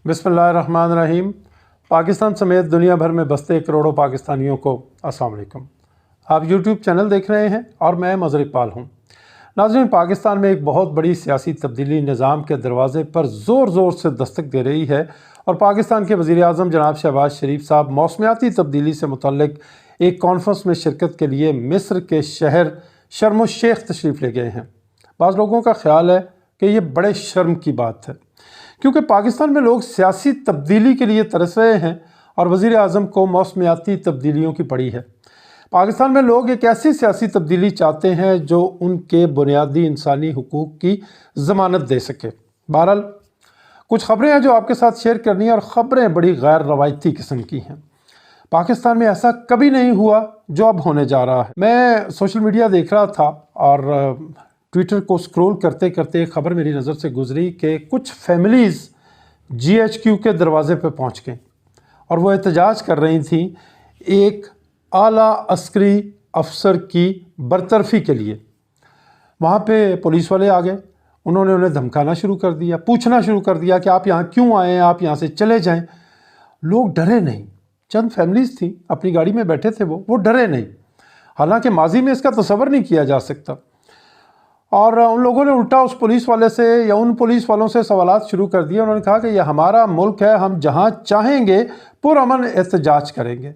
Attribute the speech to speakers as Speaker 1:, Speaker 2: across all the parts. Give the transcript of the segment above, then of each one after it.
Speaker 1: बिस्मिल्लाहिर्रहमानिर्रहीम। पाकिस्तान समेत दुनिया भर में बसते करोड़ों पाकिस्तानियों को अस्सलाम वालेकुम। आप यूट्यूब चैनल देख रहे हैं और मैं मज़हर इकबाल हूँ। नाज़रीन, पाकिस्तान में एक बहुत बड़ी सियासी तब्दीली निज़ाम के दरवाज़े पर ज़ोर ज़ोर से दस्तक दे रही है और पाकिस्तान के वज़ीर आज़म जनाब शहबाज शरीफ साहब मौसमियाती तब्दीली से मुतल्लिक एक कॉन्फ्रेंस में शिरकत के लिए मिस्र के शहर शर्म अल शेख तशरीफ़ ले गए हैं। बाज़ लोगों का ख़्याल है कि ये बड़े शर्म की बात है, क्योंकि पाकिस्तान में लोग सियासी तब्दीली के लिए तरस रहे हैं और वज़ीर आज़म को मौसमियाती तब्दीलियों की पड़ी है। पाकिस्तान में लोग एक ऐसी सियासी तब्दीली चाहते हैं जो उनके बुनियादी इंसानी हुकूक की ज़मानत दे सके। बहरहाल कुछ ख़बरें हैं जो आपके साथ शेयर करनी है और ख़बरें बड़ी गैर रवायती किस्म की हैं। पाकिस्तान में ऐसा कभी नहीं हुआ जो अब होने जा रहा है। मैं सोशल मीडिया देख रहा था और ट्विटर को स्क्रॉल करते करते एक ख़बर मेरी नज़र से गुजरी कि कुछ फैमिलीज़ GHQ के दरवाज़े पर पहुंच गए और वो एहतजाज कर रही थी एक आला अस्करी अफसर की बरतरफी के लिए। वहाँ पे पुलिस वाले आ गए, उन्होंने उन्हें धमकाना शुरू कर दिया, पूछना शुरू कर दिया कि आप यहाँ क्यों आए हैं, आप यहाँ से चले जाएं। लोग डरे नहीं, चंद फैमिलीज़ थी, अपनी गाड़ी में बैठे थे, वो डरे नहीं। हालांकि माजी में इसका तसव्वुर नहीं किया जा सकता। और उन लोगों ने उल्टा उस पुलिस वाले से या उन पुलिस वालों से सवालात शुरू कर दिए। उन्होंने कहा कि यह हमारा मुल्क है, हम जहाँ चाहेंगे पुरअमन एहतजाज करेंगे।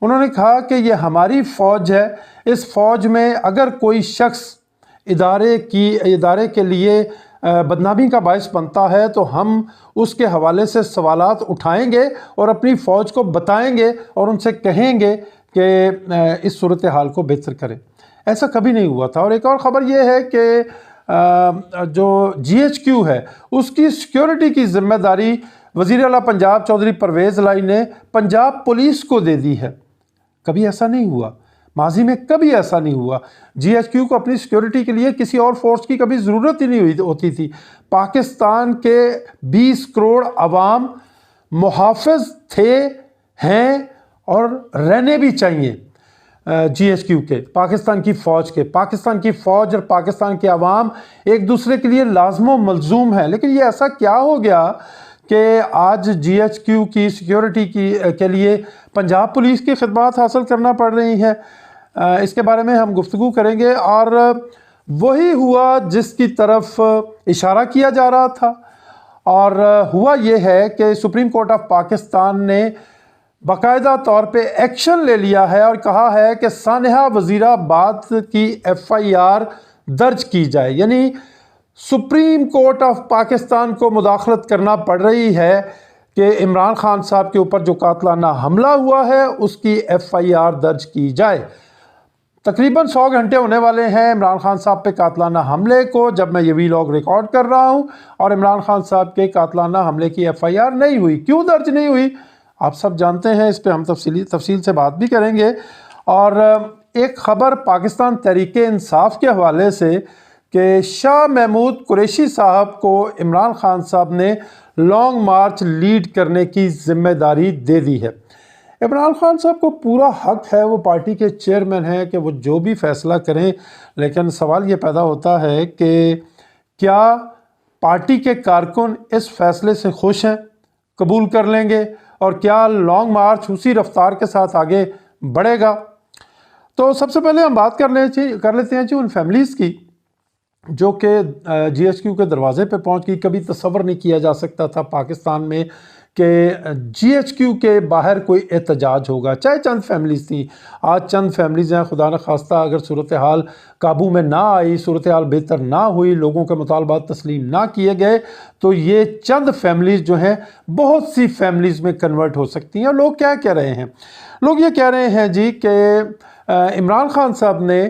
Speaker 1: उन्होंने कहा कि यह हमारी फ़ौज है, इस फ़ौज में अगर कोई शख्स इदारे के लिए बदनामी का बायस बनता है तो हम उसके हवाले से सवालात उठाएंगे और अपनी फ़ौज को बताएंगे और उनसे कहेंगे कि इस सूरत हाल को बेहतर करें। ऐसा कभी नहीं हुआ था। और एक और ख़बर यह है कि जो GHQ है उसकी सिक्योरिटी की ज़िम्मेदारी वज़ीर आला पंजाब चौधरी परवेज़ लाई ने पंजाब पुलिस को दे दी है। कभी ऐसा नहीं हुआ, माजी में कभी ऐसा नहीं हुआ। GHQ को अपनी सिक्योरिटी के लिए किसी और फोर्स की कभी ज़रूरत ही नहीं होती थी। पाकिस्तान के 20 करोड़ अवाम मुहाफ़िज़ थे, हैं और रहने भी चाहिए GHQ के, पाकिस्तान की फ़ौज के। पाकिस्तान की फ़ौज और पाकिस्तान के अवाम एक दूसरे के लिए लाज़िम मलज़ूम है। लेकिन ये ऐसा क्या हो गया कि आज GHQ की सिक्योरिटी के लिए पंजाब पुलिस की खिदमत हासिल करना पड़ रही है। इसके बारे में हम गुफ्तगू करेंगे। और वही हुआ जिसकी तरफ इशारा किया जा रहा था, और हुआ ये है कि सुप्रीम कोर्ट ऑफ पाकिस्तान ने बाकायदा तौर पे एक्शन ले लिया है और कहा है कि सानिहा वज़ीराबाद की FIR दर्ज की जाए। यानी सुप्रीम कोर्ट ऑफ पाकिस्तान को मुदाखलत करना पड़ रही है कि इमरान खान साहब के ऊपर जो कातलाना हमला हुआ है उसकी FIR दर्ज की जाए। तकरीबन 100 घंटे होने वाले हैं इमरान खान साहब पे कातलाना हमले को जब मैं ये वीलॉग रिकॉर्ड कर रहा हूँ, और इमरान खान साहब के कातलाना हमले की FIR नहीं हुई। क्यों दर्ज नहीं हुई आप सब जानते हैं, इस पे हम तफसील से बात भी करेंगे। और एक ख़बर पाकिस्तान तहरीक इंसाफ के हवाले से कि शाह महमूद कुरैशी साहब को इमरान खान साहब ने लॉन्ग मार्च लीड करने की ज़िम्मेदारी दे दी है। इमरान खान साहब को पूरा हक है, वो पार्टी के चेयरमैन हैं कि वो जो भी फ़ैसला करें। लेकिन सवाल ये पैदा होता है कि क्या पार्टी के कारकुन इस फ़ैसले से खुश हैं, कबूल कर लेंगे, और क्या लॉन्ग मार्च उसी रफ्तार के साथ आगे बढ़ेगा। तो सबसे पहले हम बात कर लेते हैं जी उन फैमिलीज़ की जो कि GHQ के दरवाज़े पे पहुंच गई। कभी तसव्वुर नहीं किया जा सकता था पाकिस्तान में कि GHQ के बाहर कोई एहतजाज होगा, चाहे चंद फैमिलीज़ थी। आज चंद फैमिलीज़ हैं, खुदा न खास्ता अगर सूरत हाल काबू में ना आई, सूरत हाल बेहतर ना हुई, लोगों के मुतालबात तस्लीम ना किए गए, तो ये चंद फैमिलीज़ जो हैं बहुत सी फैमिलीज़ में कन्वर्ट हो सकती हैं। लोग क्या कह रहे हैं? लोग ये कह रहे हैं जी कि इमरान खान साहब ने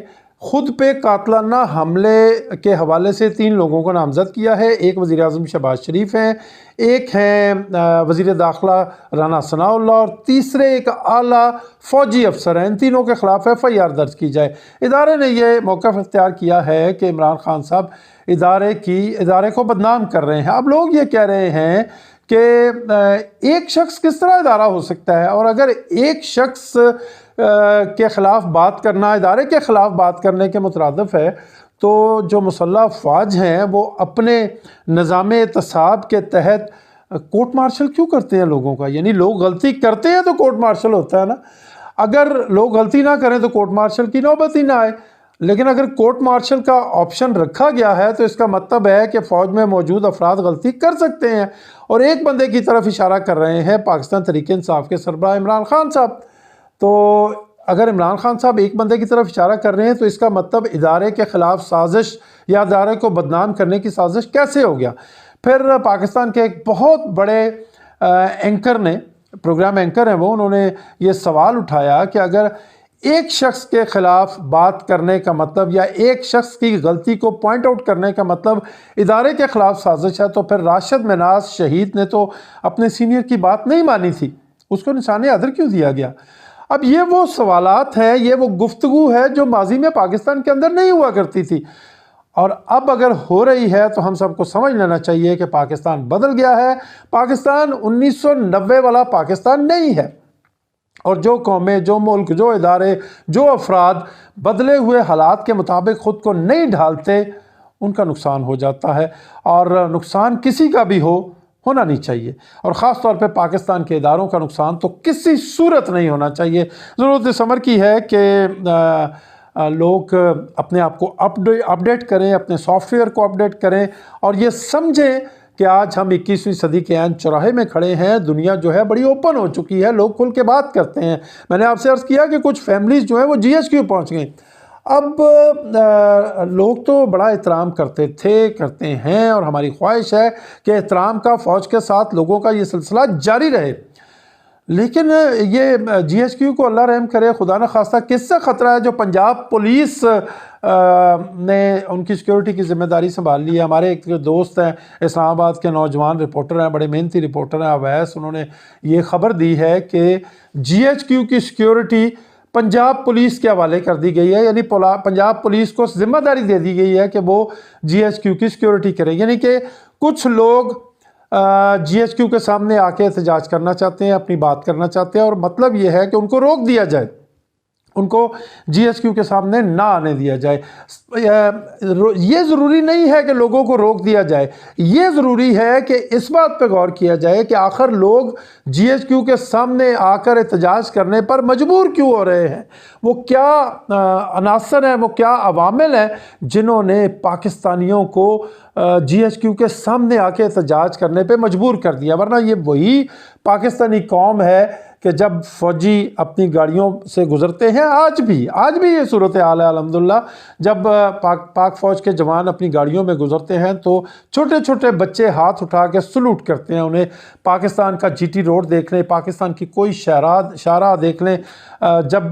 Speaker 1: ख़ुद पे कातलाना हमले के हवाले से 3 लोगों को नामज़द किया है। एक वज़ीर आज़म शहबाज शरीफ हैं, एक हैं वज़ीर दाखिला राना सनाउल्लाह, और तीसरे एक आला फ़ौजी अफसर हैं। इन तीनों के ख़िलाफ़ FIR दर्ज की जाए। इदारे ने यह मौक़िफ़ इख्तियार किया है कि इमरान खान साहब इदारे को बदनाम कर रहे हैं। अब लोग ये कह रहे हैं कि एक शख्स किस तरह इदारा हो सकता है, और अगर एक शख्स के ख़िलाफ़ बात करना इदारे के ख़िलाफ़ बात करने के मुतरादिफ़ है, तो जो मुसल्लह फ़ौज हैं वो अपने निज़ाम एहतसाब के तहत कोर्ट मार्शल क्यों करते हैं लोगों का? यानी लोग गलती करते हैं तो कोर्ट मार्शल होता है ना, अगर लोग गलती ना करें तो कोर्ट मार्शल की नौबत ही ना आए। लेकिन अगर कोर्ट मार्शल का ऑप्शन रखा गया है तो इसका मतलब है कि फ़ौज में मौजूद अफराद गलती कर सकते हैं, और एक बंदे की तरफ इशारा कर रहे हैं पाकिस्तान तहरीक-ए-इंसाफ के सरबराह इमरान खान साहब। तो अगर इमरान खान साहब एक बंदे की तरफ इशारा कर रहे हैं तो इसका मतलब इदारे के ख़िलाफ़ साजिश या इदारे को बदनाम करने की साजिश कैसे हो गया? फिर पाकिस्तान के एक बहुत बड़े एंकर ने, प्रोग्राम एंकर हैं वो, उन्होंने ये सवाल उठाया कि अगर एक शख्स के ख़िलाफ़ बात करने का मतलब या एक शख्स की गलती को पॉइंट आउट करने का मतलब इदारे के ख़िलाफ़ साजिश है, तो फिर राशिद मिनाज शहीद ने तो अपने सीनियर की बात नहीं मानी थी, उसको निशाने अदर क्यों दिया गया? अब ये वो सवालात हैं, ये वो गुफ्तगू है जो माजी में पाकिस्तान के अंदर नहीं हुआ करती थी, और अब अगर हो रही है तो हम सबको समझ लेना चाहिए कि पाकिस्तान बदल गया है। पाकिस्तान 1990 वाला पाकिस्तान नहीं है, और जो कौमें, जो मुल्क, जो इदारे, जो अफराद बदले हुए हालात के मुताबिक ख़ुद को नहीं ढालते, उनका नुकसान हो जाता है, और नुकसान किसी का भी होना नहीं चाहिए, और ख़ास तौर पे पाकिस्तान के इदारों का नुकसान तो किसी सूरत नहीं होना चाहिए। ज़रूरत इस अमर की है कि लोग अपने आप को अपडेट करें, अपने सॉफ्टवेयर को अपडेट करें, और ये समझें कि आज हम 21वीं सदी के ऐन चौराहे में खड़े हैं। दुनिया जो है बड़ी ओपन हो चुकी है, लोग खुल के बात करते हैं। मैंने आपसे अर्ज़ किया कि कुछ फैमिलीज़ जो हैं वो GHQ पहुंच गई। अब लोग तो बड़ा एहतराम करते करते हैं, और हमारी ख्वाहिश है कि एहतराम का फ़ौज के साथ लोगों का ये सिलसिला जारी रहे। लेकिन ये GHQ को अल्लाह रहम करे, खुदा न खास्ता किससे ख़तरा है जो पंजाब पुलिस ने उनकी सिक्योरिटी की ज़िम्मेदारी संभाल ली है। हमारे एक दोस्त हैं, इस्लामाबाद के नौजवान रिपोर्टर हैं, बड़े मेहनती रिपोर्टर हैं, अवैस, उन्होंने ये ख़बर दी है कि GHQ की सिक्योरिटी पंजाब पुलिस के हवाले कर दी गई है। यानी पंजाब पुलिस को ज़िम्मेदारी दे दी गई है कि वो GHQ की सिक्योरिटी करे। यानी कि कुछ लोग GHQ के सामने आके एहतजाज करना चाहते हैं, अपनी बात करना चाहते हैं, और मतलब ये है कि उनको रोक दिया जाए, उनको GHQ के सामने ना आने दिया जाए। ये ज़रूरी नहीं है कि लोगों को रोक दिया जाए, ये ज़रूरी है कि इस बात पे गौर किया जाए कि आखिर लोग GHQ के सामने आकर एहतजाज करने पर मजबूर क्यों हो रहे हैं। वो क्या अनासर हैं, वो क्या अवामिल हैं जिन्होंने पाकिस्तानियों को GHQ के सामने आके एहतजाज करने पे मजबूर कर दिया। वरना ये वही पाकिस्तानी कौम है कि जब फ़ौजी अपनी गाड़ियों से गुज़रते हैं, आज भी ये सूरत हाल है अल्हम्दुलिल्लाह। जब पाक फ़ौज के जवान अपनी गाड़ियों में गुज़रते हैं तो छोटे छोटे बच्चे हाथ उठा के सलूट करते हैं उन्हें। पाकिस्तान का GT रोड देख लें, पाकिस्तान की कोई शाहराह देख लें, जब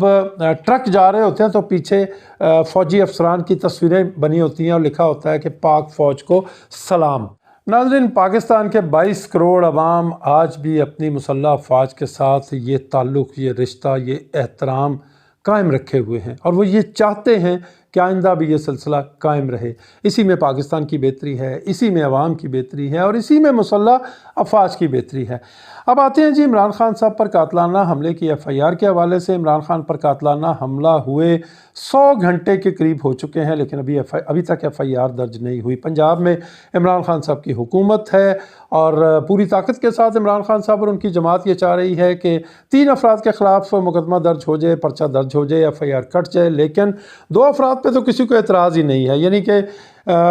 Speaker 1: ट्रक जा रहे होते हैं तो पीछे फ़ौजी अफसरान की तस्वीरें बनी होती हैं और लिखा होता है कि पाक फ़ौज को सलाम। नाज़रीन, पाकिस्तान के 22 करोड़ अवाम आज भी अपनी मुसल्लह अफ़वाज के साथ ये ताल्लुक़, ये रिश्ता, ये एहतराम कायम रखे हुए हैं, और वो ये चाहते हैं कि आइंदा भी ये सिलसिला कायम रहे। इसी में पाकिस्तान की बेहतरी है, इसी में अवाम की बेहतरी है, और इसी में मुसल्लह अफ़वाज की बेहतरी है। अब आते हैं जी इमरान खान साहब पर कातलाना हमले की FIR के हवाले से। इमरान खान पर कातलाना हमला हुए 100 घंटे के करीब हो चुके हैं, लेकिन अभी तक FIR दर्ज नहीं हुई। पंजाब में इमरान खान साहब की हुकूमत है, और पूरी ताकत के साथ इमरान खान साहब और उनकी जमात ये चाह रही है कि 3 अफराद के ख़िलाफ़ मुकदमा दर्ज हो जाए, पर्चा दर्ज हो जाए, FIR कट जाए। लेकिन 2 अफराद पे तो किसी को एतराज़ ही नहीं है, यानी कि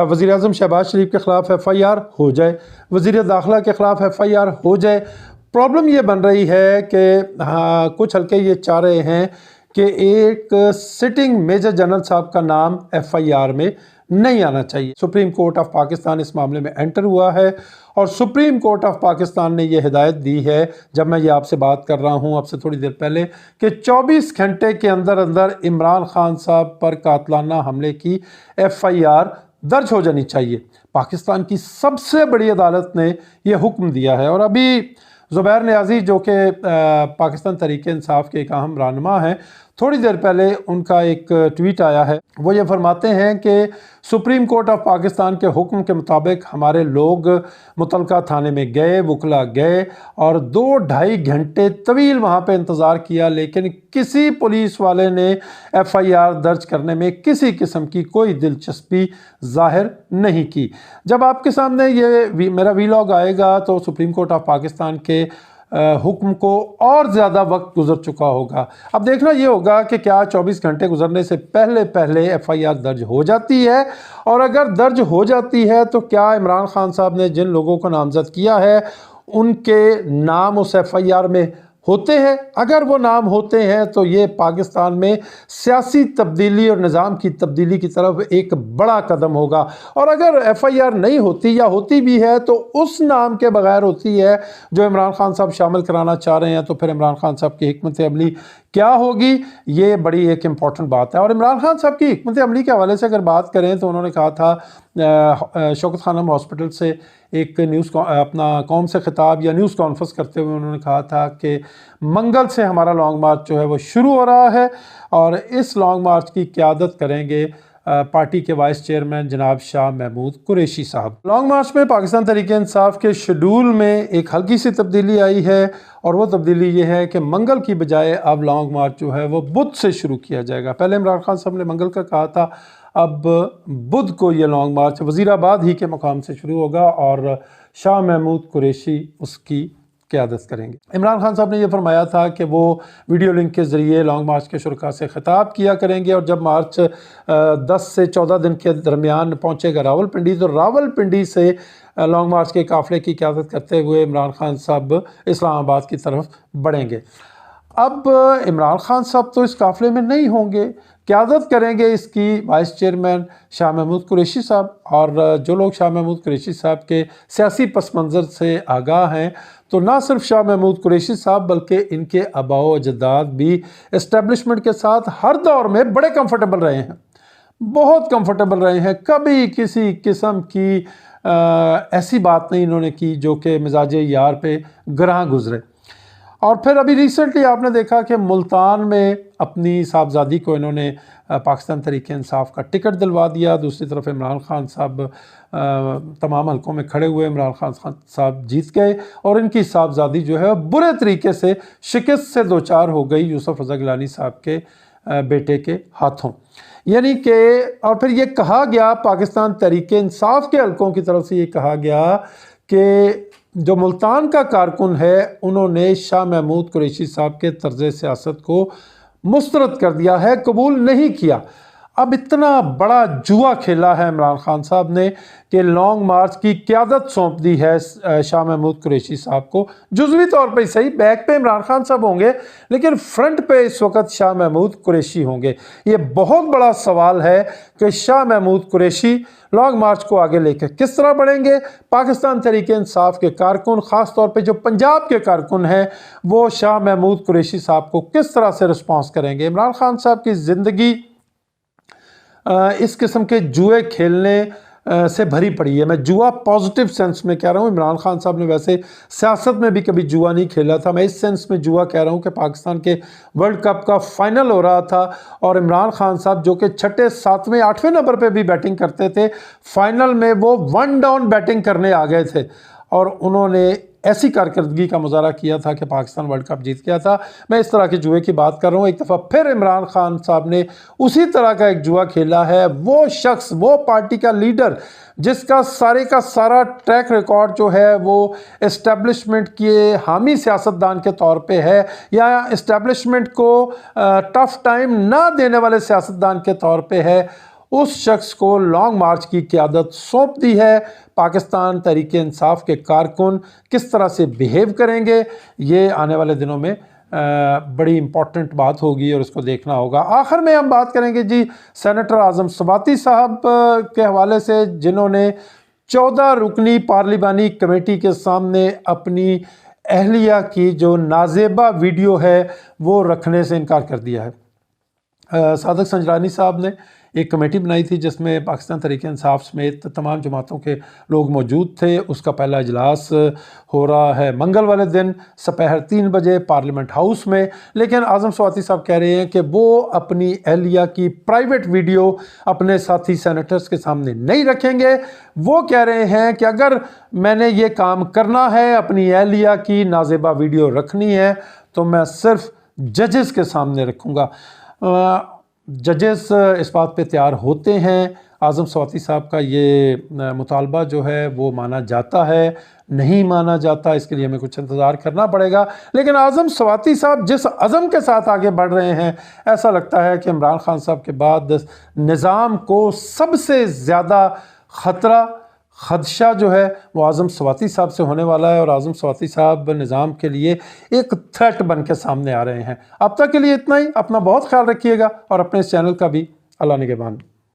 Speaker 1: वज़ीर आज़म शहबाज शरीफ के ख़िलाफ़ FIR हो जाए, वज़ीर दाखिला के ख़िलाफ़ FIR हो जाए। प्रॉब्लम ये बन रही है कि कुछ हल्के ये चाह रहे हैं कि एक सिटिंग मेजर जनरल साहब का नाम FIR में नहीं आना चाहिए। सुप्रीम कोर्ट ऑफ पाकिस्तान इस मामले में एंटर हुआ है, और सुप्रीम कोर्ट ऑफ पाकिस्तान ने ये हिदायत दी है, जब मैं ये आपसे बात कर रहा हूँ आपसे थोड़ी देर पहले, कि 24 घंटे के अंदर अंदर इमरान खान साहब पर कातलाना हमले की FIR दर्ज हो जानी चाहिए। पाकिस्तान की सबसे बड़ी अदालत ने यह हुक्म दिया है, और अभी ज़ुबैर नियाज़ी जो कि पाकिस्तान तहरीक इंसाफ के एक अहम रहनुमा हैं, थोड़ी देर पहले उनका एक ट्वीट आया है। वो ये फरमाते हैं कि सुप्रीम कोर्ट ऑफ पाकिस्तान के हुक्म के मुताबिक हमारे लोग मुतलका थाने में गए, वकला गए और 2-2.5 घंटे तवील वहाँ पे इंतज़ार किया, लेकिन किसी पुलिस वाले ने FIR दर्ज करने में किसी किस्म की कोई दिलचस्पी ज़ाहिर नहीं की। जब आपके सामने ये मेरा वीलॉग आएगा तो सुप्रीम कोर्ट ऑफ पाकिस्तान के हुक्म को और ज़्यादा वक्त गुजर चुका होगा। अब देखना ये होगा कि क्या 24 घंटे गुजरने से पहले पहले FIR दर्ज हो जाती है, और अगर दर्ज हो जाती है तो क्या इमरान खान साहब ने जिन लोगों को नामज़द किया है उनके नाम उस FIR में होते हैं। अगर वो नाम होते हैं तो ये पाकिस्तान में सियासी तब्दीली और निज़ाम की तब्दीली की तरफ एक बड़ा कदम होगा। और अगर FIR नहीं होती या होती भी है तो उस नाम के बगैर होती है जो इमरान खान साहब शामिल कराना चाह रहे हैं, तो फिर इमरान खान साहब की हिकमत अमली क्या होगी, ये बड़ी एक इम्पॉर्टेंट बात है। और इमरान खान साहब की हिकमत अमली के हवाले से अगर बात करें तो उन्होंने कहा था शौकत खानम हॉस्पिटल से एक अपना कौम से ख़िताब या न्यूज़ कॉन्फ्रेंस करते हुए उन्होंने कहा था कि मंगल से हमारा लॉन्ग मार्च जो है वो शुरू हो रहा है और इस लॉन्ग मार्च की क़यादत करेंगे पार्टी के वाइस चेयरमैन जनाब शाह महमूद कुरैशी साहब। लॉन्ग मार्च में पाकिस्तान तहरीक इंसाफ के शेड्यूल में एक हल्की सी तब्दीली आई है, और वो तब्दीली ये है कि मंगल की बजाय अब लॉन्ग मार्च जो है वो बुध से शुरू किया जाएगा। पहले इमरान खान साहब ने मंगल का कहा था, अब बुध को ये लॉन्ग मार्च वज़ीराबाद ही के मुकाम से शुरू होगा और शाह महमूद कुरैशी उसकी क़यादत करेंगे। इमरान खान साहब ने यह फरमाया था कि वो वीडियो लिंक के ज़रिए लॉन्ग मार्च के शुरका से ख़िताब किया करेंगे, और जब मार्च 10 से 14 दिन के दरमियान पहुँचेगा रावलपिंडी, तो रावलपिंडी से लॉन्ग मार्च के काफ़िले की क़यादत करते हुए इमरान खान साहब इस्लामाबाद की तरफ बढ़ेंगे। अब इमरान खान साहब तो इस काफ़िले में नहीं होंगे, क़यादत करेंगे इसकी वाइस चेयरमैन शाह महमूद कुरैशी साहब। और जो लोग शाह महमूद कुरैशी साहब के सियासी पस मंज़र से आगाह हैं, तो ना सिर्फ शाह महमूद कुरैशी साहब बल्कि इनके आबाओ अजदाद भी इस्टेब्लिशमेंट के साथ हर दौर में बड़े कंफर्टेबल रहे हैं, बहुत कंफर्टेबल रहे हैं। कभी किसी किस्म की ऐसी बात नहीं इन्होंने की जो कि मिजाज यार पे ग्रां गुजरे। और फिर अभी रिसेंटली आपने देखा कि मुल्तान में अपनी साहबजादी को इन्होंने पाकिस्तान तहरीक इंसाफ का टिकट दिलवा दिया। दूसरी तरफ इमरान खान साहब तमाम हलकों में खड़े हुए, इमरान खान साहब जीत गए और इनकी साहबजादी जो है बुरे तरीके से शिकस्त से दो चार हो गई यूसुफ रज़ा गिलानी साहब के बेटे के हाथों। यानी कि और फिर ये कहा गया पाकिस्तान तहरीक इंसाफ के हलकों की तरफ से ये कहा गया कि जो मुल्तान का कारकुन है उन्होंने शाह महमूद कुरैशी साहब के तर्ज़ सियासत को मुस्तरद कर दिया है, कबूल नहीं किया। अब इतना बड़ा जुआ खेला है इमरान खान साहब ने कि लॉन्ग मार्च की क़यादत सौंप दी है शाह महमूद कुरैशी साहब को। जुज़वी तौर पे सही, बैक पे इमरान खान साहब होंगे लेकिन फ्रंट पे इस वक्त शाह महमूद कुरैशी होंगे। ये बहुत बड़ा सवाल है कि शाह महमूद कुरैशी लॉन्ग मार्च को आगे लेकर किस तरह बढ़ेंगे। पाकिस्तान तहरीक इंसाफ के कारकुन, ख़ास तौर पे जो पंजाब के कारकुन हैं, वो शाह महमूद कुरैशी साहब को किस तरह से रिस्पॉन्स करेंगे। इमरान खान साहब की ज़िंदगी इस किस्म के जुए खेलने से भरी पड़ी है। मैं जुआ पॉजिटिव सेंस में कह रहा हूँ। इमरान खान साहब ने वैसे सियासत में भी कभी जुआ नहीं खेला था। मैं इस सेंस में जुआ कह रहा हूँ कि पाकिस्तान के वर्ल्ड कप का फाइनल हो रहा था और इमरान खान साहब जो कि 6, 7, 8वें नंबर पे भी बैटिंग करते थे, फाइनल में वो 1 डाउन बैटिंग करने आ गए थे और उन्होंने ऐसी कारकर्दगी का मुजाहरा किया था कि पाकिस्तान वर्ल्ड कप जीत गया था। मैं इस तरह के जुए की बात कर रहा हूँ। एक दफ़ा फिर इमरान खान साहब ने उसी तरह का एक जुआ खेला है। वो शख्स, वो पार्टी का लीडर जिसका सारे का सारा ट्रैक रिकॉर्ड जो है वो इस्टेब्लिशमेंट के हामी सियासतदान के तौर पे है या इस्टेब्लिशमेंट को टफ टाइम ना देने वाले सियासतदान के तौर पे है, उस शख्स को लॉन्ग मार्च की क़यादत सौंप दी है। पाकिस्तान तहरीक इंसाफ के कारकुन किस तरह से बिहेव करेंगे, ये आने वाले दिनों में बड़ी इम्पॉर्टेंट बात होगी और इसको देखना होगा। आखिर में हम बात करेंगे जी सेनेटर आज़म स्वाति साहब के हवाले से, जिन्होंने 14 रुकनी पार्लिमानी कमेटी के सामने अपनी अहलिया की जो नाजेबा वीडियो है वो रखने से इनकार कर दिया है। सादक संजरानी साहब ने ایک کمیٹی بنائی تھی جس میں پاکستان تحریک انصاف سمیت تمام جماعتوں کے لوگ موجود تھے۔ اس کا پہلا اجلاس ہو رہا ہے منگل والے دن سپہر 3 بجے پارلیمنٹ ہاؤس میں، لیکن اعظم سواتی صاحب کہہ رہے ہیں کہ وہ اپنی اہلیہ کی پرائیویٹ ویڈیو اپنے ساتھی سینیٹرز کے سامنے نہیں رکھیں گے۔ وہ کہہ رہے ہیں کہ اگر میں نے یہ کام کرنا ہے، اپنی اہلیہ کی نازیبہ ویڈیو رکھنی ہے، تو میں صرف ججز کے سامنے رکھوں گا۔ ججز اس بات پہ تیار ہوتے ہیں۔ اعظم سواتی صاحب کا یہ مطالبہ جو ہے وہ مانا جاتا ہے، نہیں مانا جاتا، اس کے لیے ہمیں کچھ انتظار کرنا پڑے گا۔ لیکن اعظم سواتی صاحب جس عزم کے ساتھ آگے بڑھ رہے ہیں، ایسا لگتا ہے کہ عمران خان صاحب کے بعد نظام کو سب سے زیادہ خدشہ جو ہے وہ اعظم سواتی صاحب سے ہونے والا ہے، اور اعظم سواتی صاحب نظام کے لیے ایک تھریٹ بن کے سامنے آ رہے ہیں۔ اب تک کے لیے اتنا ہی۔ اپنا بہت خیال رکھیے گا اور اپنے اس چینل کا بھی اللہ نگہبان۔